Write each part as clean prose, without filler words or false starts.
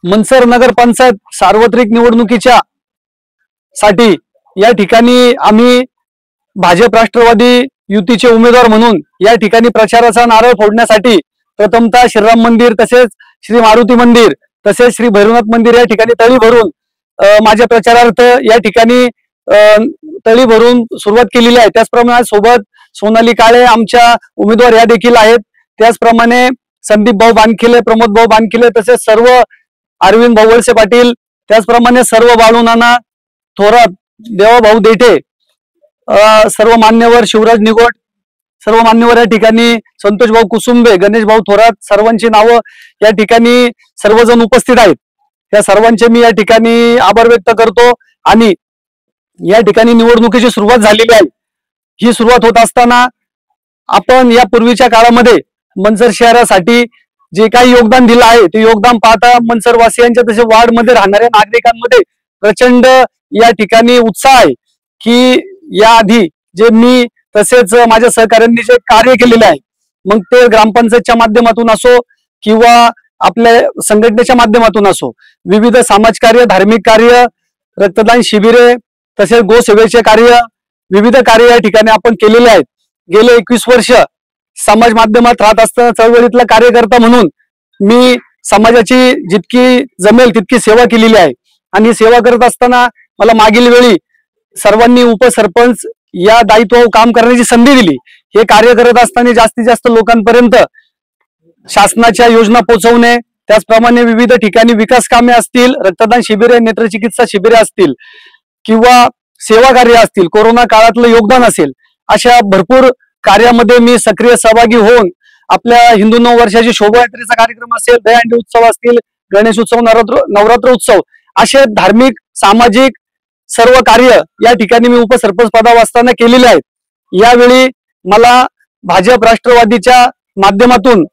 मनसर नगर पंचायत सार्वत्रिक निवडणुकीच्या साठी या ठिकाणी आम्ही भाजप राष्ट्रवादी युतीचे उमेदवार म्हणून या ठिकाणी प्रचाराचा नारळ फोडण्यासाठी प्रथमतः श्रीराम मंदिर तसेच श्री मारुती मंदिर तसेच श्री भैरवनाथ मंदिर या ठिकाणी तळी भरून माझ्या प्रचारार्थ या ठिकाणी तळी भरून सुरुवात केलेली आहे। त्याचप्रमाणे सोबत सोनाली काळे आमच्या उमेदवार या देखील आहेत। त्याचप्रमाणे संदीप भाऊ बानखिले, प्रमोद भाऊ बानखिले तसेच सर्व अरविंद भाऊ वळसे पाटील, त्याचप्रमाणे सर्व बाळूनाना थोरात, देवाभाऊ देठे, सर्व मान्यवर शिवराज निगोट, सर्व मान्यवर या ठिकाणी संतोष भाऊ कुसुंबे, गणेश भाऊ थोरात, सर्वांची नावं या ठिकाणी सर्वजण उपस्थित आहेत। त्या सर्वांचे मी या ठिकाणी आभार व्यक्त करतो। आणि या ठिकाणी निवडणुकीची सुरुवात झालेली आहे। ही सुरुवात होत असताना आपण या पूर्वीच्या काळामध्ये मनसर शहरासाठी जे काही योगदान दिलं आहे ते योगदान पाहता मनसर वासियांच्या तसे वार्ड मध्ये राहणाऱ्या नागरिकांमध्ये प्रचंड या ठिकाणी उत्साह आहे की याआधी जे मी तसेच माझ्या सहकार्यांनी जे कार्य केलेले आहे, मग ते ग्रामपंचायतच्या माध्यमातून असो किंवा आपल्या संघटनेच्या माध्यमातून असो, विविध समाजकार्य, धार्मिक कार्य, रक्तदान शिबिरे तसेच गोसेवेचे कार्य, विविध कार्य या ठिकाणी आपण केलेले आहेत। गेले 21 वर्ष समाज माध्यमात राहत असताना चळवळीतला कार्यकर्ता म्हणून मी समाजाची जितकी जमेल तितकी सेवा केलेली आहे। आणि सेवा करत असताना मला मागील वेळी सर्वांनी उपसरपंच या दायित्वावर काम करण्याची संधी दिली। हे कार्य करत असताना जास्तीत जास्त लोकांपर्यंत शासनाच्या योजना पोहोचवणे, त्याचप्रमाणे विविध ठिकाणी विकास कामे असतील, रक्तदान शिबिरे, नेत्रचिकित्सा शिबिरे असतील किंवा सेवा कार्य असतील, कोरोना काळातलं योगदान असेल, अशा भरपूर कार्यामध्ये मी सक्रिय सहभागी होऊन आपल्या हिंदू नववर्षाची शोभायात्रेचा कार्यक्रम असेल, दहीहंडी उत्सव असतील, गणेश उत्सव, नवरात्र उत्सव, असे धार्मिक सामाजिक सर्व कार्य या ठिकाणी मी उपसरपंच पदावर असताना केलेले आहेत। यावेळी मला भाजप राष्ट्रवादीच्या माध्यमातून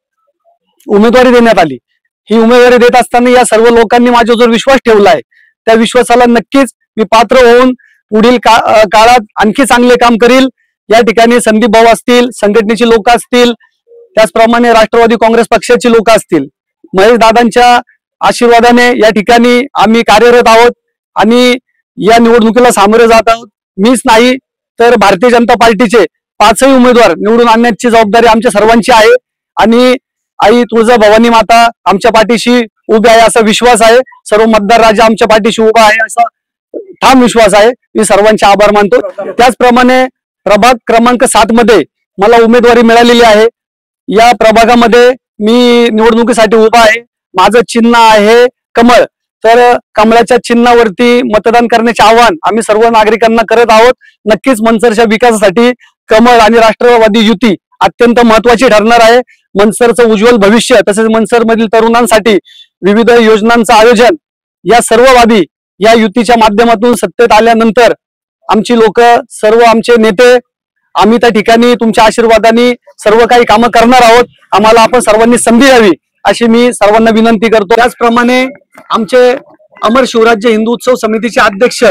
उमेदवारी देण्यात आली। ही उमेदवारी देत असताना या सर्व लोकांनी माझ्यावर विश्वास ठेवला आहे, त्या विश्वासाला नक्कीच मी पात्र होऊन पुढील काळात आणखी चांगले काम करील। या ठिकाणी संदीप भाऊ असतील, संघटनेची लोक असतील, त्याचप्रमाणे राष्ट्रवादी काँग्रेस पक्षाची लोक असतील, महेश दादांच्या आशीर्वादाने या ठिकाणी आम्ही कार्यरत आहोत आणि या निवडणुकीला सामोरे जात आहोत। मीच नाही तर भारतीय जनता पार्टीचे 5ही उमेदवार निवडून आणण्याची जबाबदारी आमच्या सर्वांची आहे आणि आई तुळजाभवानी माता आमच्या पाठीशी उभी आहे असा विश्वास आहे। सर्व मतदार राजा आमच्या पाठीशी उभा आहे असा ठाम विश्वास आहे। मी सर्वांचे आभार मानतो। त्याचप्रमाणे प्रभाग क्रमांक 7 मध्ये मला उमेदवारी मिळालेली आहे। या प्रभागामध्ये मी निवडणुकीसाठी उभा आहे। माझं चिन्ह आहे कमळ, तर कमळाच्या चिन्हावरती मतदान करण्याचे आवाहन आम्ही सर्व नागरिकांना करत आहोत। नक्कीच मनसरच्या विकासासाठी कमळ आणि राष्ट्रवादी युती अत्यंत महत्वाची ठरणार आहे। मनसरचं उज्ज्वल भविष्य तसेच मनसर मधील तरुणांसाठी विविध योजनांचं आयोजन या सर्व बाबी या युतीच्या माध्यमातून सत्तेत आल्यानंतर आमची लोक, सर्व आमचे नेते, आम्ही त्या ठिकाणी तुमच्या आशीर्वादाने सर्व काही कामं करणार आहोत। आम्हाला आपण सर्वांनी संधी द्यावी अशी मी सर्वांना विनंती करतो। त्याचप्रमाणे आमचे अमर शिवराज्य हिंदू उत्सव समितीचे अध्यक्ष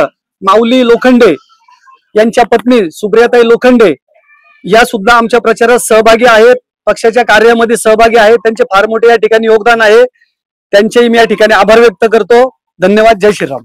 माऊली लोखंडे यांच्या पत्नी सुप्रियाताई लोखंडे या सुद्धा आमच्या प्रचारात सहभागी आहेत, पक्षाच्या कार्यामध्ये सहभागी आहेत। त्यांचे फार मोठे या ठिकाणी योगदान आहे, त्यांचेही मी या ठिकाणी आभार व्यक्त करतो। धन्यवाद। जय श्रीराम।